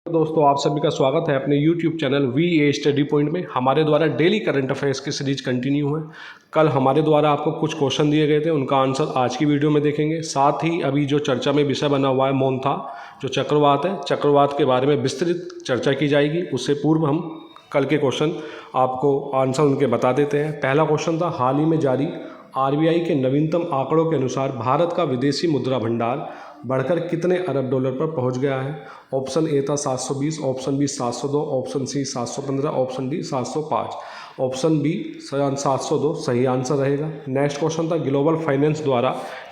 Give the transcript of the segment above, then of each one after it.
दोस्तों, आप सभी का स्वागत है अपने YouTube channel VA study point में। हमारे द्वारा डेली करंट अफेयर्स की सीरीज कंटिन्यू है। कल हमारे द्वारा आपको कुछ क्वेश्चन दिए गए थे, उनका आंसर आज की वीडियो में देखेंगे। साथ ही अभी जो चर्चा में विषय बना हुआ है मोन्था, जो चक्रवात है, चक्रवात के बारे में विस्तृत चर्चा की जाएगी। उससे पूर्व हम कल के क्वेश्चन आपको आंसर उनके बता देते हैं। पहला क्वेश्चन था, हाल ही में जारी RBI के नवीनतम आंकड़ों के अनुसार भारत का विदेशी मुद्रा भंडार बढ़कर कितने अरब डॉलर पर पहुंच गया है। ऑप्शन ए था 720, option B 702, option C 715, option D 705, option B 702 सही आंसर रहेगा। नेक्स्ट क्वेश्चन था, ग्लोबल फाइनेंस द्वारा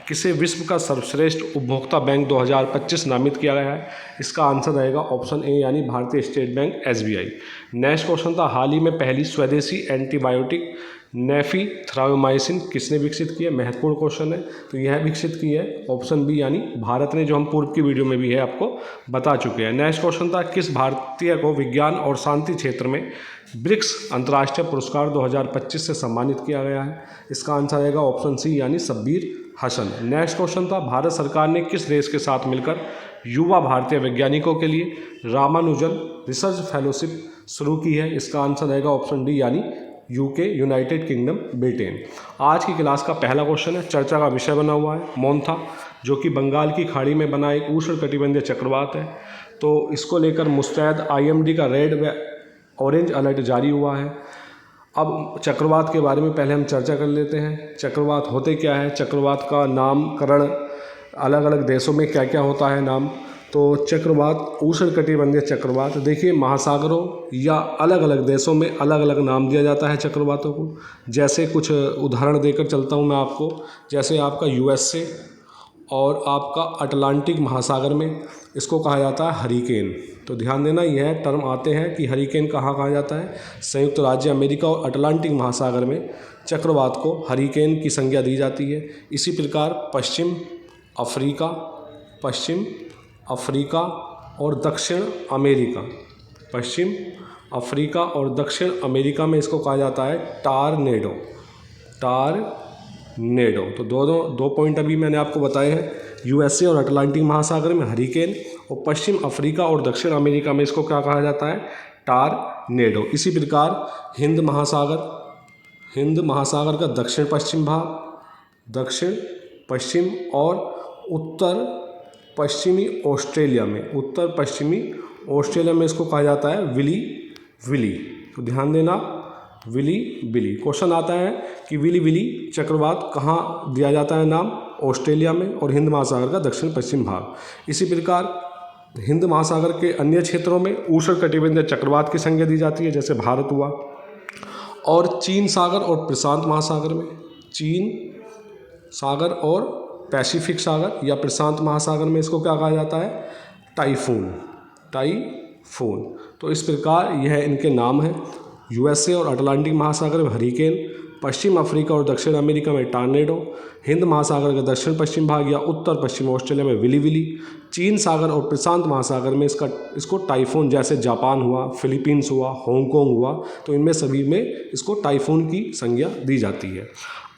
किसे विश्व का सर्वश्रेष्ठ उपभोक्ता बैंक 2025 नामित किया गया है। इसका आंसर रहेगा ऑप्शन ए यानी भारतीय state bank SBI। Next question था, हाल ही में पहली स्वदेशी एंटीबायोटिक नेफीथ्रायोमाइसिन किसने विकसित की है। महत्वपूर्ण क्वेश्चन है। तो यह विकसित की है ऑप्शन बी यानी भारत ने, जो हम पूर्व की वीडियो में भी है आपको बता चुके हैं। नेक्स्ट क्वेश्चन था, किस भारतीय को विज्ञान और शांति क्षेत्र में ब्रिक्स अंतर्राष्ट्रीय पुरस्कार 2025 से सम्मानित किया गया है। इसका आंसर रहेगा ऑप्शन सी यानी शब्बीर हसन। नेक्स्ट क्वेश्चन था, भारत सरकार ने किस देश के साथ मिलकर युवा भारतीय वैज्ञानिकों के लिए रामानुजन रिसर्च फेलोशिप शुरू की है। इसका आंसर रहेगा ऑप्शन डी यानी UK यूनाइटेड किंगडम ब्रिटेन। आज की क्लास का पहला क्वेश्चन है, चर्चा का विषय बना हुआ है मोन्था, जो कि बंगाल की खाड़ी में बना एक उष्णकटिबंधीय चक्रवात है। तो इसको लेकर मुस्तैद IMD का रेड व ऑरेंज अलर्ट जारी हुआ है। अब चक्रवात के बारे में पहले हम चर्चा कर लेते हैं। चक्रवात होते क्या है, चक्रवात का नामकरण अलग अलग देशों में क्या क्या होता है नाम। तो चक्रवात, उष्णकटिबंधीय चक्रवात, देखिए महासागरों या अलग अलग देशों में अलग अलग नाम दिया जाता है चक्रवातों को। जैसे कुछ उदाहरण देकर चलता हूँ मैं आपको। जैसे आपका USA और आपका अटलांटिक महासागर में इसको कहा जाता है हरिकेन। तो ध्यान देना, यह टर्म आते हैं कि हरिकेन कहाँ कहा जाता है, संयुक्त राज्य अमेरिका और अटलांटिक महासागर में चक्रवात को हरिकेन की संज्ञा दी जाती है। इसी प्रकार पश्चिम अफ्रीका और दक्षिण अमेरिका, पश्चिम अफ्रीका और दक्षिण अमेरिका में इसको कहा जाता है टारनेडो। तो दो पॉइंट अभी मैंने आपको बताए हैं, USA और अटलांटिक महासागर में हरिकेन, और पश्चिम अफ्रीका और दक्षिण अमेरिका में इसको क्या कहा जाता है, टारनेडो। इसी प्रकार हिंद महासागर का दक्षिण पश्चिम भाग, दक्षिण पश्चिम और उत्तर पश्चिमी ऑस्ट्रेलिया में इसको कहा जाता है विली। तो ध्यान देना, विली। क्वेश्चन आता है कि विली चक्रवात कहाँ दिया जाता है नाम, ऑस्ट्रेलिया में और हिंद महासागर का दक्षिण पश्चिम भाग। इसी प्रकार हिंद महासागर के अन्य क्षेत्रों में उष्णकटिबंधीय चक्रवात की संज्ञा दी जाती है, जैसे भारत हुआ। और चीन सागर और प्रशांत महासागर में, चीन सागर और पैसिफिक सागर या प्रशांत महासागर में इसको क्या कहा जाता है, टाइफून। तो इस प्रकार यह इनके नाम है। USA और अटलांटिक महासागर में हरिकेन, पश्चिम अफ्रीका और दक्षिण अमेरिका में टार्नेडो, हिंद महासागर के दक्षिण पश्चिम भाग या उत्तर पश्चिम ऑस्ट्रेलिया में विली, चीन सागर और प्रशांत महासागर में इसको टाइफून, जैसे जापान हुआ, फिलीपींस हुआ, हांगकांग हुआ, तो इनमें सभी में इसको टाइफून की संज्ञा दी जाती है।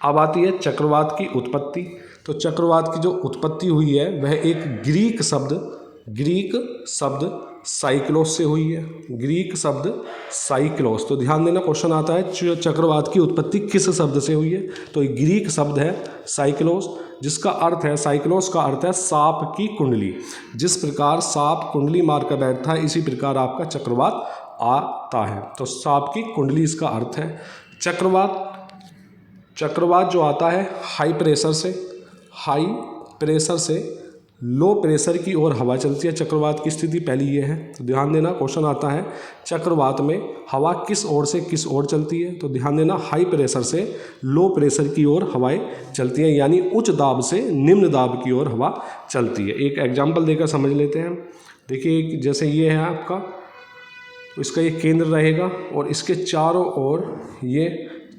अब आती है चक्रवात की उत्पत्ति। तो चक्रवात की जो उत्पत्ति हुई है वह एक ग्रीक शब्द साइक्लोस से हुई है, ग्रीक शब्द साइक्लोस। तो ध्यान देना, क्वेश्चन आता है चक्रवात की उत्पत्ति किस शब्द से हुई है। तो एक ग्रीक शब्द है साइक्लोस, जिसका अर्थ है, साइक्लोस का अर्थ है सांप की कुंडली। जिस प्रकार सांप कुंडली मारकर बैठता है, इसी प्रकार आपका चक्रवात आता है। तो सांप की कुंडली इसका अर्थ है। चक्रवात जो आता है हाई प्रेशर से लो प्रेशर की ओर हवा चलती है। चक्रवात की स्थिति पहली ये है। तो ध्यान देना, क्वेश्चन आता है चक्रवात में हवा किस ओर से किस ओर चलती है। तो ध्यान देना, हाई प्रेशर से लो प्रेशर की ओर हवाएं चलती हैं, यानी उच्च दाब से निम्न दाब की ओर हवा चलती है। एक एग्जाम्पल देकर समझ लेते हैं। देखिए, जैसे ये है आपका, इसका ये केंद्र रहेगा और इसके चारों ओर ये,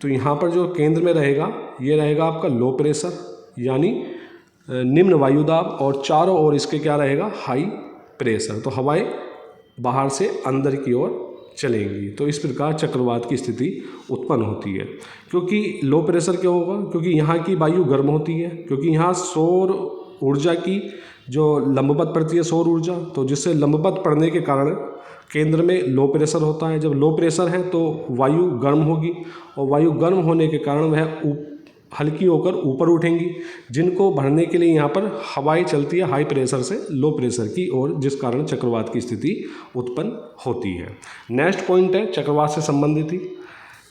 तो यहाँ पर जो केंद्र में रहेगा ये रहेगा आपका लो प्रेशर यानी निम्न वायुदाब, और चारों ओर इसके क्या रहेगा, हाई प्रेशर। तो हवाएं बाहर से अंदर की ओर चलेंगी। तो इस प्रकार चक्रवात की स्थिति उत्पन्न होती है। क्योंकि लो प्रेशर क्यों होगा, क्योंकि यहाँ की वायु गर्म होती है, क्योंकि यहाँ सौर ऊर्जा की जो लंबवत पड़ती है सौर ऊर्जा, तो जिससे लंबवत पड़ने के कारण केंद्र में लो प्रेशर होता है। जब लो प्रेशर है तो वायु गर्म होगी और वायु गर्म होने के कारण वह हल्की होकर ऊपर उठेंगी, जिनको भरने के लिए यहाँ पर हवाएं चलती है हाई प्रेशर से लो प्रेशर की ओर, जिस कारण चक्रवात की स्थिति उत्पन्न होती है। नेक्स्ट पॉइंट है चक्रवात से संबंधित ही।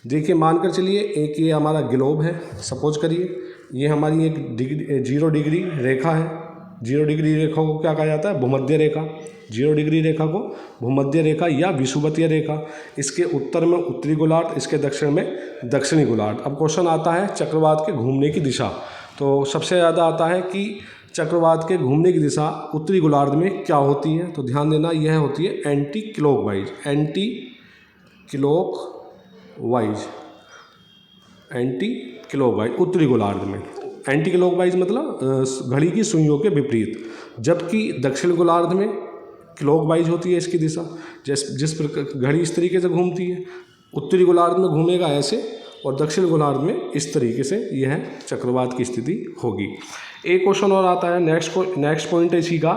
देखिए मानकर चलिए एक ये हमारा ग्लोब है, सपोज करिए ये हमारी एक 0 डिग्री रेखा है। 0 डिग्री रेखा को क्या कहा जाता है? भूमध्य रेखा। 0 डिग्री रेखा को भूमध्य रेखा या विषुवतीय रेखा। इसके उत्तर में उत्तरी गोलार्ध, इसके दक्षिण में दक्षिणी गोलार्ध। अब क्वेश्चन आता है चक्रवात के घूमने की दिशा, तो सबसे ज़्यादा आता है कि चक्रवात के घूमने की दिशा उत्तरी गोलार्ध में क्या होती है, तो ध्यान देना यह होती है anti clockwise. Anti clockwise, anti clockwise उत्तरी गोलार्ध में। एंटी क्लॉकवाइज मतलब घड़ी की सुइयों के विपरीत, जबकि दक्षिण गोलार्ध में क्लॉकवाइज होती है इसकी दिशा। जिस प्रकार घड़ी इस तरीके से घूमती है, उत्तरी गोलार्ध में घूमेगा ऐसे और दक्षिण गोलार्ध में इस तरीके से यह चक्रवात की स्थिति होगी। एक क्वेश्चन और आता है, नेक्स्ट पॉइंट है इसी का।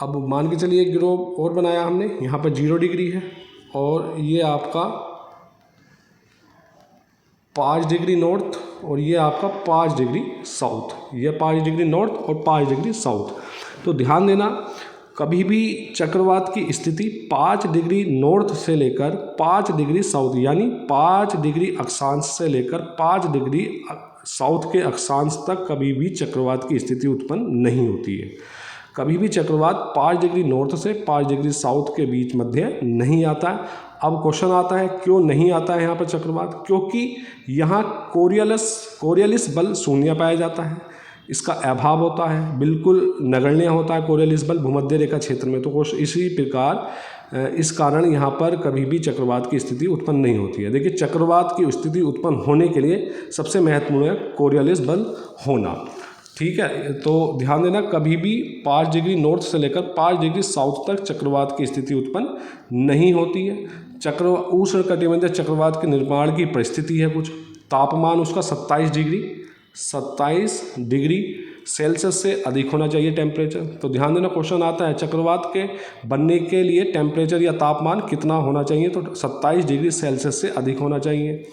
अब मान के चलिए एक ग्लोब और बनाया हमने, यहाँ पर 0 डिग्री है और ये आपका 5 डिग्री नॉर्थ और ये आपका 5 डिग्री साउथ। ये 5 डिग्री नॉर्थ और 5 डिग्री साउथ। तो ध्यान देना कभी भी चक्रवात की स्थिति 5 डिग्री नॉर्थ से लेकर 5 डिग्री साउथ, यानी 5 डिग्री अक्षांश से लेकर 5 डिग्री साउथ के अक्षांश तक कभी भी चक्रवात की स्थिति उत्पन्न नहीं होती है। कभी भी चक्रवात 5 डिग्री नॉर्थ से 5 डिग्री साउथ के बीच मध्य नहीं आता है। अब क्वेश्चन आता है क्यों नहीं आता है यहाँ पर चक्रवात? क्योंकि यहाँ कोरियलिस बल शून्य पाया जाता है, इसका अभाव होता है, बिल्कुल नगण्य होता है कोरियलिस बल भूमध्य रेखा क्षेत्र में। तो इसी प्रकार इस कारण यहाँ पर कभी भी चक्रवात की स्थिति उत्पन्न नहीं होती है। देखिए चक्रवात की स्थिति उत्पन्न होने के लिए सबसे महत्वपूर्ण है कोरियलिस बल होना, ठीक है। तो ध्यान देना कभी भी 5 डिग्री नॉर्थ से लेकर 5 डिग्री साउथ तक चक्रवात की स्थिति उत्पन्न नहीं होती है। उष्णकटिबंधीय चक्रवात के निर्माण की परिस्थिति है कुछ, तापमान उसका 27 डिग्री सेल्सियस से अधिक होना चाहिए टेम्परेचर। तो ध्यान देना क्वेश्चन आता है चक्रवात के बनने के लिए टेम्परेचर या तापमान कितना होना चाहिए, तो 27 डिग्री सेल्सियस से अधिक होना चाहिए।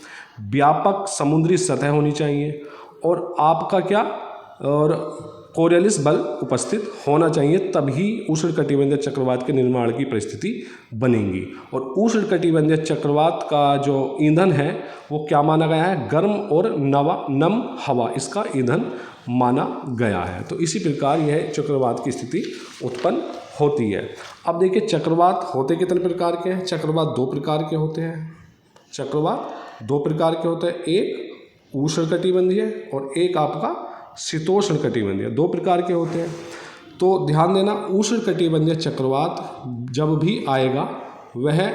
व्यापक समुद्री सतह होनी चाहिए और आपका क्या और कोरियलिस बल उपस्थित होना चाहिए, तभी उष्णकटिबंधीय चक्रवात के निर्माण की परिस्थिति बनेगी। और उष्णकटिबंधीय चक्रवात का जो ईंधन है वो क्या माना गया है? गर्म और नम हवा इसका ईंधन माना गया है। तो इसी प्रकार यह चक्रवात की स्थिति उत्पन्न होती है। अब देखिए चक्रवात होते कितने प्रकार के हैं? चक्रवात 2 प्रकार के होते हैं। चक्रवात 2 प्रकार के होते हैं, एक उष्णकटिबंधीय और एक आपका शीतोष्ण कटिबंधीय, 2 प्रकार के होते हैं। तो ध्यान देना उष्णकटिबंधीय चक्रवात जब भी आएगा वह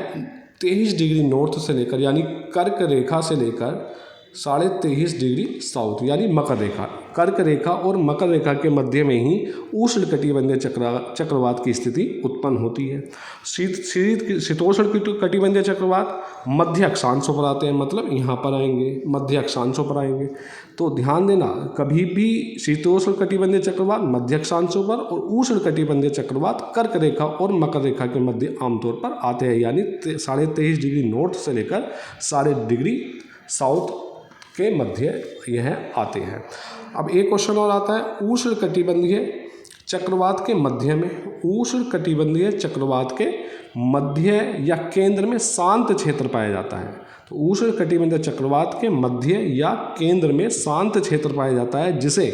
23 डिग्री नॉर्थ से लेकर यानी कर्क रेखा से लेकर 23.5 डिग्री साउथ यानी मकर रेखा, कर्क रेखा और मकर रेखा के मध्य में ही उष्णकटिबंधीय चक्रवात की स्थिति उत्पन्न होती है। शीतोष्ण कटिबंधीय चक्रवात मध्य अक्षांशों पर आते हैं, मतलब यहाँ पर आएंगे, मध्य अक्षांशों पर आएंगे। तो ध्यान देना कभी भी शीतोष्ण कटिबंधीय चक्रवात मध्य अक्षांशों पर और उष्ण कटिबंधीय चक्रवात कर्क रेखा और मकर रेखा के मध्य आमतौर पर आते हैं, यानी 23.5 डिग्री नॉर्थ से लेकर 3.5 डिग्री साउथ के मध्य यह आते हैं। अब एक क्वेश्चन और आता है उष्णकटिबंधीय चक्रवात के मध्य में, उष्णकटिबंधीय चक्रवात के मध्य या केंद्र में शांत क्षेत्र पाया जाता है। तो उष्णकटिबंधीय चक्रवात के मध्य या केंद्र में शांत क्षेत्र पाया जाता है, जिसे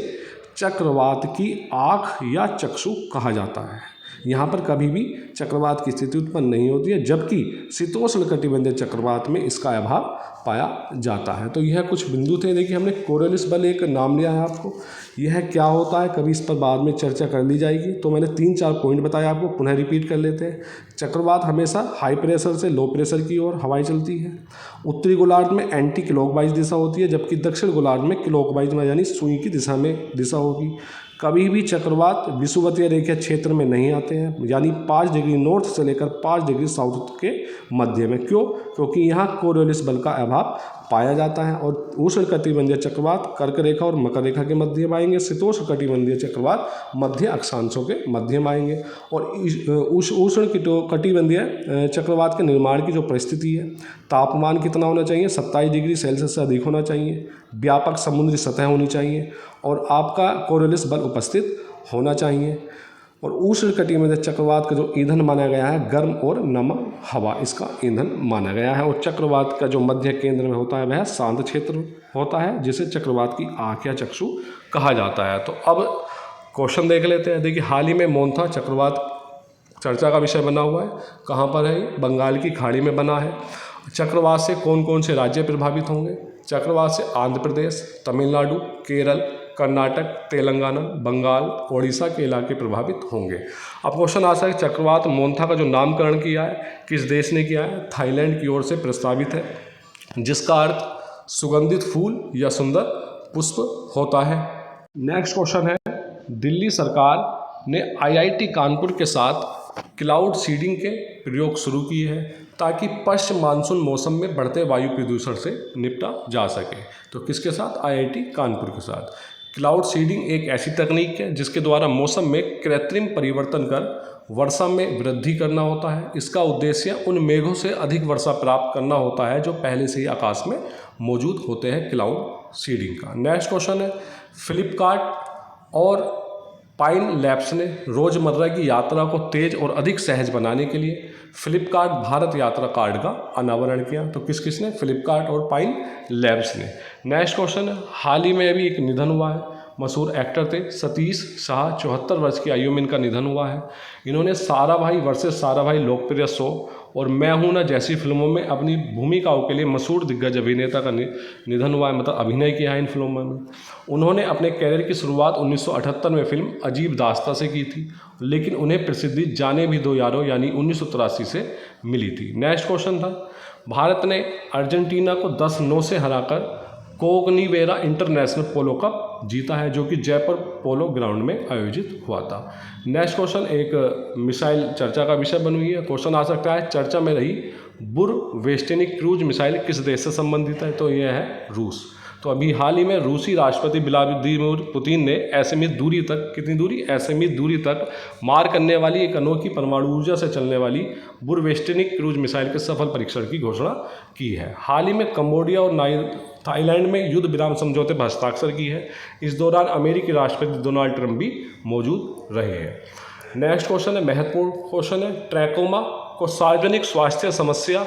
चक्रवात की आँख या चक्षु कहा जाता है। यहाँ पर कभी भी चक्रवात की स्थिति उत्पन्न नहीं होती है, जबकि शीतोष्ण कटिबंधीय चक्रवात में इसका अभाव पाया जाता है। तो यह कुछ बिंदु थे। देखिए हमने कोरियलिस बल एक नाम लिया है आपको, यह क्या होता है कभी इस पर बाद में चर्चा कर ली जाएगी। तो मैंने 3-4 पॉइंट बताया आपको, पुनः रिपीट कर लेते हैं। चक्रवात हमेशा हाई प्रेशर से लो प्रेशर की ओर हवाएं चलती है। उत्तरी गोलार्ध में एंटी क्लॉकवाइज दिशा होती है, जबकि दक्षिण गोलार्ध में क्लॉकवाइज में यानी सुई की दिशा में दिशा होगी। कभी भी चक्रवात विषुवतीय रेखा क्षेत्र में नहीं आते हैं, यानी 5 डिग्री नॉर्थ से लेकर 5 डिग्री साउथ के मध्य में। क्यों? क्योंकि यहाँ कोरियलिस बल का अभाव पाया जाता है। और उष्णकटिबंधीय चक्रवात कर्क रेखा और मकर रेखा के मध्य में आएंगे। शीतोष्णकटिबंधीय चक्रवात मध्य अक्षांशों के मध्य में आएंगे। और उष्णकटिबंधीय चक्रवात के निर्माण की जो परिस्थिति है, तापमान कितना होना चाहिए, 27 डिग्री सेल्सियस से अधिक होना चाहिए, व्यापक समुद्री सतह होनी चाहिए और आपका कोरियोलिस बल उपस्थित होना चाहिए। और उष्णकटिबंधीय चक्रवात का जो ईंधन माना गया है, गर्म और नम हवा इसका ईंधन माना गया है। और चक्रवात का जो मध्य केंद्र में होता है वह शांत क्षेत्र होता है, जिसे चक्रवात की आँख या चक्षु कहा जाता है। तो अब क्वेश्चन देख लेते हैं। देखिए, हाल ही में मोन्था चक्रवात चर्चा का विषय बना हुआ है। कहाँ पर है? बंगाल की खाड़ी में बना है। चक्रवात से कौन कौन से राज्य प्रभावित होंगे? चक्रवात से आंध्र प्रदेश, तमिलनाडु, केरल, कर्नाटक, तेलंगाना, बंगाल, ओडिशा के इलाके प्रभावित होंगे। अब क्वेश्चन आ सकता है, चक्रवात मोन्था का जो नामकरण किया है किस देश ने किया है? थाईलैंड की ओर से प्रस्तावित है, जिसका अर्थ सुगंधित फूल या सुंदर पुष्प होता है। नेक्स्ट क्वेश्चन है, दिल्ली सरकार ने IIT कानपुर के साथ क्लाउड सीडिंग के प्रयोग शुरू किए हैं ताकि पश्चिम मानसून मौसम में बढ़ते वायु प्रदूषण से निपटा जा सके। तो किसके साथ? IIT कानपुर के साथ। क्लाउड सीडिंग एक ऐसी तकनीक है जिसके द्वारा मौसम में कृत्रिम परिवर्तन कर वर्षा में वृद्धि करना होता है। इसका उद्देश्य उन मेघों से अधिक वर्षा प्राप्त करना होता है जो पहले से ही आकाश में मौजूद होते हैं, क्लाउड सीडिंग का। नेक्स्ट क्वेश्चन है, फ्लिपकार्ट और पाइन लैब्स ने रोज़मर्रा की यात्रा को तेज और अधिक सहज बनाने के लिए फ्लिपकार्ट भारत यात्रा कार्ड का अनावरण किया। तो किस किसने? फ्लिपकार्ट और पाइन लैब्स ने। नेक्स्ट क्वेश्चन है, हाल ही में अभी एक निधन हुआ है, मशहूर एक्टर थे सतीश शाह, 74 वर्ष की आयु में इनका निधन हुआ है। इन्होंने सारा भाई वर्सेस सारा भाई लोकप्रिय शो और मैं हूं ना जैसी फिल्मों में अपनी भूमिकाओं के लिए मशहूर दिग्गज अभिनेता का निधन हुआ है, मतलब अभिनय किया है इन फिल्मों में। उन्होंने अपने कैरियर की शुरुआत 1978 में फिल्म अजीब दास्तां से की थी, लेकिन उन्हें प्रसिद्धि जाने भी दो यारो यानी 1983 से मिली थी। नेक्स्ट क्वेश्चन था, भारत ने अर्जेंटीना को 10-9 से हराकर कोगनीवेरा इंटरनेशनल पोलो कप जीता है, जो कि जयपुर पोलो ग्राउंड में आयोजित हुआ था। नेक्स्ट क्वेश्चन एक मिसाइल चर्चा का विषय बनी हुई है। क्वेश्चन आ सकता है, चर्चा में रही बुरवेस्टेनिक क्रूज मिसाइल किस देश से संबंधित है? तो यह है रूस। तो अभी हाल ही में रूसी राष्ट्रपति व्लादिमीर पुतिन ने असीमित दूरी तक, कितनी दूरी? असीमित दूरी तक मार करने वाली एक अनोखी परमाणु ऊर्जा से चलने वाली बुरवेस्टेनिक क्रूज मिसाइल के सफल परीक्षण की घोषणा की है। हाल ही में कंबोडिया और थाईलैंड में युद्ध विराम समझौते पर हस्ताक्षर की है। इस दौरान अमेरिकी राष्ट्रपति डोनाल्ड ट्रंप भी मौजूद रहे हैं। नेक्स्ट क्वेश्चन है, महत्वपूर्ण क्वेश्चन है, ट्रैकोमा को सार्वजनिक स्वास्थ्य समस्या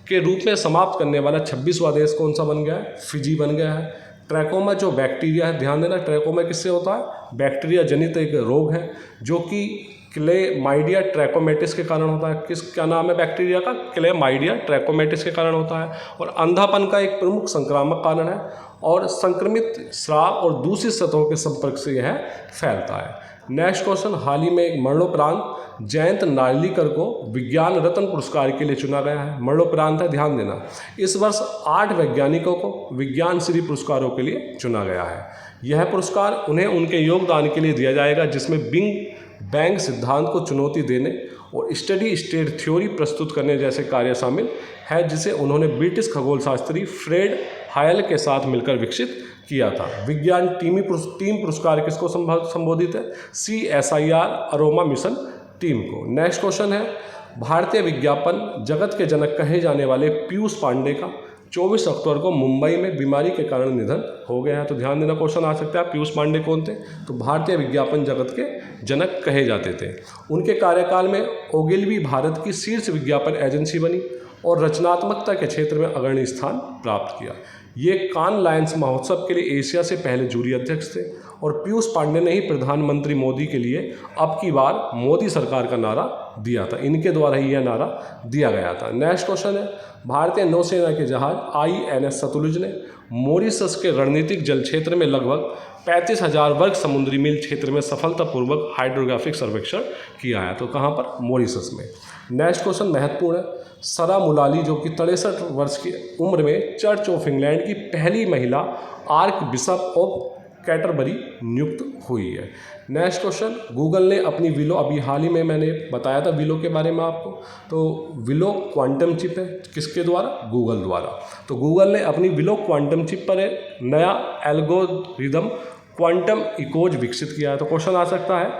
के रूप में समाप्त करने वाला 26वां देश कौन सा बन गया है? फिजी बन गया है। ट्रैकोमा जो बैक्टीरिया है, ध्यान देना, ट्रैकोमा किससे होता है? बैक्टीरिया जनित एक रोग है जो कि क्लेमाइडिया ट्रैकोमेटिस के कारण होता है। क्या नाम है बैक्टीरिया का? क्लेमाइडिया ट्रैकोमेटिस के कारण होता है और अंधापन का एक प्रमुख संक्रामक कारण है और संक्रमित स्राव और दूसरी सतहों के संपर्क से यह फैलता है। नेक्स्ट क्वेश्चन, हाल ही में एक मरणोपरांत जयंत नार्लिकर को विज्ञान रत्न पुरस्कार के लिए चुना गया है। मरणोपरांत है, ध्यान देना। इस वर्ष 8 वैज्ञानिकों को विज्ञान श्री पुरस्कारों के लिए चुना गया है। यह पुरस्कार उन्हें उनके योगदान के लिए दिया जाएगा जिसमें बिग बैंग सिद्धांत को चुनौती देने और स्टडी स्टेट थ्योरी प्रस्तुत करने जैसे कार्य शामिल है, जिसे उन्होंने ब्रिटिश खगोल शास्त्री फ्रेड हायल के साथ मिलकर विकसित किया था। विज्ञान टीम पुरस्कार किसको संबोधित है? CSIR अरोमा मिशन टीम को। नेक्स्ट क्वेश्चन है, भारतीय विज्ञापन जगत के जनक कहे जाने वाले पीयूष पांडे का 24 अक्टूबर को मुंबई में बीमारी के कारण निधन हो गया है। तो ध्यान देना, क्वेश्चन आ सकता है, पीयूष पांडे कौन थे? तो भारतीय विज्ञापन जगत के जनक कहे जाते थे। उनके कार्यकाल में ओगिलवी भारत की शीर्ष विज्ञापन एजेंसी बनी और रचनात्मकता के क्षेत्र में अग्रणी स्थान प्राप्त किया। ये कान लायंस महोत्सव के लिए एशिया से पहले जूरी अध्यक्ष थे और पीयूष पांडे ने ही प्रधानमंत्री मोदी के लिए अब की बार मोदी सरकार का नारा दिया था। इनके द्वारा ही यह नारा दिया गया था। नेक्स्ट क्वेश्चन है, भारतीय नौसेना के जहाज INS सतलुज ने मॉरिशस के रणनीतिक जल क्षेत्र में लगभग 35,000 वर्ग समुद्री मील क्षेत्र में सफलतापूर्वक हाइड्रोग्राफिक सर्वेक्षण किया है। तो कहाँ पर? मॉरिशस में। नेक्स्ट क्वेश्चन महत्वपूर्ण है, सरा मुलाली जो कि 63 वर्ष की उम्र में चर्च ऑफ इंग्लैंड की पहली महिला आर्क बिशप ऑफ कैटरबरी नियुक्त हुई है। नेक्स्ट क्वेश्चन, गूगल ने अपनी विलो, अभी हाल ही में मैंने बताया था विलो के बारे में आपको, तो विलो क्वांटम चिप है, किसके द्वारा? गूगल द्वारा। तो गूगल ने अपनी विलो क्वांटम चिप पर नया एल्गोरिदम क्वांटम इकोज विकसित किया है। तो क्वेश्चन आ सकता है,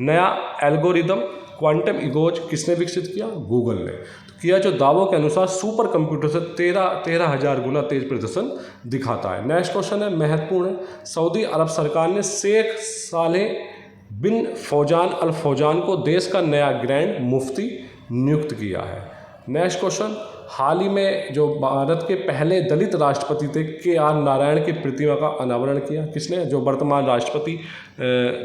नया एल्गोरिदम क्वांटम इकोज किसने विकसित किया? गूगल ने। तो किया जो दावों के अनुसार सुपर कंप्यूटर से 13,000 गुना तेज प्रदर्शन दिखाता है। नेक्स्ट क्वेश्चन है, महत्वपूर्ण है, सऊदी अरब सरकार ने शेख सालेह बिन फौजान अल फौजान को देश का नया ग्रैंड मुफ्ती नियुक्त किया है। नेक्स्ट क्वेश्चन, हाल ही में जो भारत के पहले दलित राष्ट्रपति थे KR नारायण की प्रतिमा का अनावरण किया, किसने? जो वर्तमान राष्ट्रपति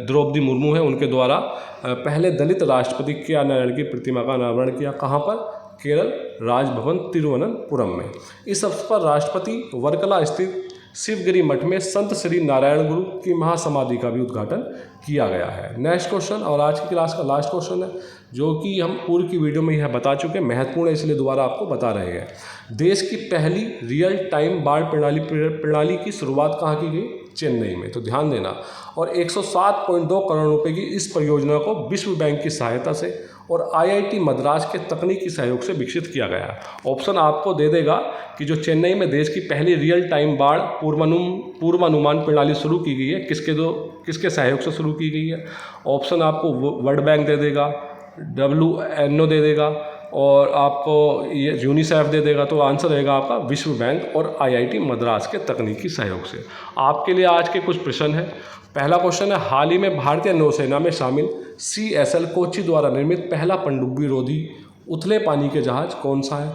द्रौपदी मुर्मू है, उनके द्वारा पहले दलित राष्ट्रपति KR नारायण की प्रतिमा का अनावरण किया। कहाँ पर? केरल राजभवन तिरुवनंतपुरम में। इस अवसर पर राष्ट्रपति वर्कला स्थित शिवगिरी मठ में संत श्री नारायण गुरु की महासमाधि का भी उद्घाटन किया गया है। नेक्स्ट क्वेश्चन, और आज की क्लास का लास्ट क्वेश्चन है, जो कि हम पूरी की वीडियो में यह बता चुके हैं, महत्वपूर्ण है इसलिए दोबारा आपको बता रहे हैं। देश की पहली रियल टाइम बाढ़ प्रणाली की शुरुआत कहाँ की गई? चेन्नई में। तो ध्यान देना, और 107.2 करोड़ रुपए की इस परियोजना को विश्व बैंक की सहायता से और IIT मद्रास के तकनीकी सहयोग से विकसित किया गया है। ऑप्शन आपको दे देगा कि जो चेन्नई में देश की पहली रियल टाइम बाढ़ पूर्वानुमान प्रणाली शुरू की गई है, किसके सहयोग से शुरू की गई है? ऑप्शन आपको वर्ल्ड बैंक दे देगा, WNO दे देगा, और आपको ये यूनिसेफ दे देगा। तो आंसर रहेगा आपका विश्व बैंक और IIT मद्रास के तकनीकी सहयोग से। आपके लिए आज के कुछ प्रश्न हैं। पहला क्वेश्चन है, हाल ही में भारतीय नौसेना में शामिल CSL कोची द्वारा निर्मित पहला पनडुब्बी रोधी उथले पानी के जहाज कौन सा है?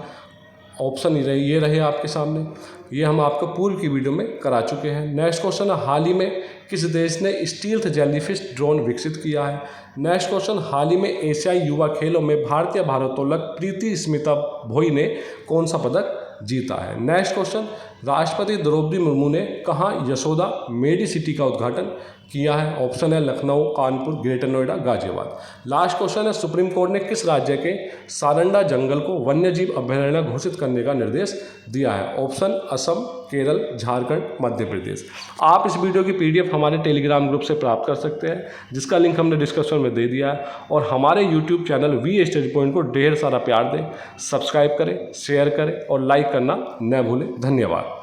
ऑप्शन ये रहे आपके सामने, ये हम आपको पूर्व की वीडियो में करा चुके हैं। नेक्स्ट क्वेश्चन है, हाल ही में किस देश ने स्टील्थ जेलीफिश ड्रोन विकसित किया है? नेक्स्ट क्वेश्चन, हाल ही में एशियाई युवा खेलों में भारतीय भारोत्तोलक प्रीति स्मिता भोई ने कौन सा पदक जीता है? नेक्स्ट क्वेश्चन, राष्ट्रपति द्रौपदी मुर्मू ने कहाँ यशोदा मेडिसिटी का उद्घाटन किया है? ऑप्शन है Lucknow, Kanpur, greater Noida, Ghaziabad. Last question है, सुप्रीम कोर्ट ने किस राज्य के सारंडा जंगल को वन्यजीव अभयारण्य घोषित करने का निर्देश दिया है? ऑप्शन असम, केरल, झारखंड, मध्य प्रदेश। आप इस वीडियो की PDF हमारे टेलीग्राम ग्रुप से प्राप्त कर सकते हैं, जिसका लिंक हमने डिस्क्रिप्शन में दे दिया है। और हमारे YouTube channel we study point को ढेर सारा प्यार दें, सब्सक्राइब करें, शेयर करें और लाइक करना न भूलें। धन्यवाद।